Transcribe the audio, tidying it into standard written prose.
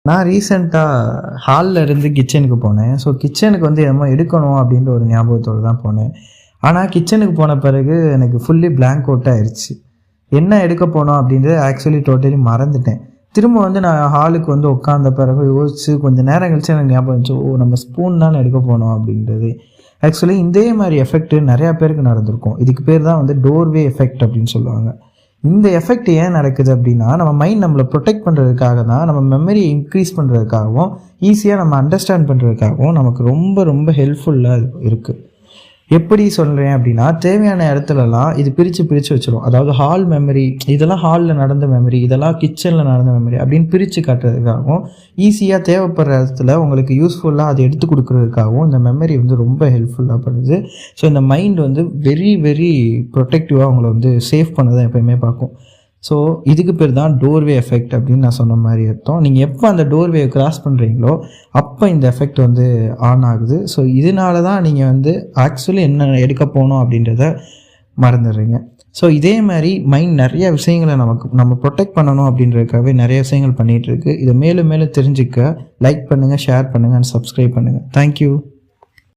நான் ரீசெண்டாக ஹாலில் இருந்து கிச்சனுக்கு போனேன். ஸோ கிச்சனுக்கு வந்து என்னமோ எடுக்கணும் அப்படின்ற ஒரு ஞாபகத்தோடு தான் போனேன். ஆனால் கிச்சனுக்கு போன பிறகு எனக்கு ஃபுல்லி பிளாங்க் அவுட் ஆயிடுச்சு. என்ன எடுக்க போனோம் அப்படின்றது ஆக்சுவலி டோட்டலி மறந்துட்டேன். திரும்ப வந்து நான் ஹாலுக்கு வந்து உட்காந்த பிறகு யோசிச்சு கொஞ்சம் நேரம் கழிச்சு எனக்கு ஞாபகம் இருந்துச்சு, ஓ நம்ம ஸ்பூன் தான் எடுக்க போனோம் அப்படின்றது. ஆக்சுவலி இதே மாதிரி எஃபெக்ட் நிறையா பேருக்கு நடந்திருக்கும். இதுக்கு பேர் தான் வந்து டோர்வே எஃபெக்ட் அப்படின்னு சொல்லுவாங்க. இந்த எஃபெக்ட் ஏன் நடக்குது அப்படின்னா, நம்ம மைண்ட் நம்மளை ப்ரொடெக்ட் பண்ணுறதுக்காக தான், நம்ம மெமரியை இன்க்ரீஸ் பண்ணுறதுக்காகவும் ஈஸியாக நம்ம அண்டர்ஸ்டாண்ட் பண்ணுறதுக்காகவும் நமக்கு ரொம்ப ரொம்ப ஹெல்ப்ஃபுல்லாக இருக்குது. எப்படி சொல்கிறேன் அப்படின்னா, தேவையான இடத்துலலாம் இது பிரித்து வச்சுரும். அதாவது ஹால் மெமரி, இதெல்லாம் ஹாலில் நடந்த மெமரி, இதெல்லாம் கிச்சனில் நடந்த மெமரி அப்படின்னு பிரித்து காட்டுறதுக்காகவும், ஈஸியாக தேவைப்படுற இடத்துல உங்களுக்கு யூஸ்ஃபுல்லாக அதை எடுத்து கொடுக்குறதுக்காகவும் இந்த மெமரி வந்து ரொம்ப ஹெல்ப்ஃபுல்லாக பண்ணுது. ஸோ இந்த மைண்ட் வந்து வெரி வெரி ப்ரொடெக்டிவாக அவங்கள வந்து சேவ் பண்ண தான் எப்போயுமே பார்க்கும். ஸோ இதுக்கு பேர் தான் டோர்வே எஃபெக்ட் அப்படின்னு நான் சொன்ன மாதிரி அர்த்தம். நீங்கள் எப்போ அந்த டோர்வே கிராஸ் பண்ணுறீங்களோ அப்போ இந்த எஃபெக்ட் வந்து ஆன் ஆகுது. ஸோ இதனால தான் நீங்கள் வந்து ஆக்சுவலி என்ன எடுக்க போகணும் அப்படின்றத மறந்துடுறீங்க. ஸோ இதே மாதிரி மைண்ட் நிறைய விஷயங்களை நம்ம ப்ரொடெக்ட் பண்ணணும் அப்படின்றதுக்காகவே நிறைய விஷயங்கள் பண்ணிகிட்ருக்கு. இதை மேலும் மேலும் தெரிஞ்சுக்க லைக் பண்ணுங்கள், ஷேர் பண்ணுங்கள் அண்ட் சப்ஸ்கிரைப் பண்ணுங்கள். தேங்க்யூ.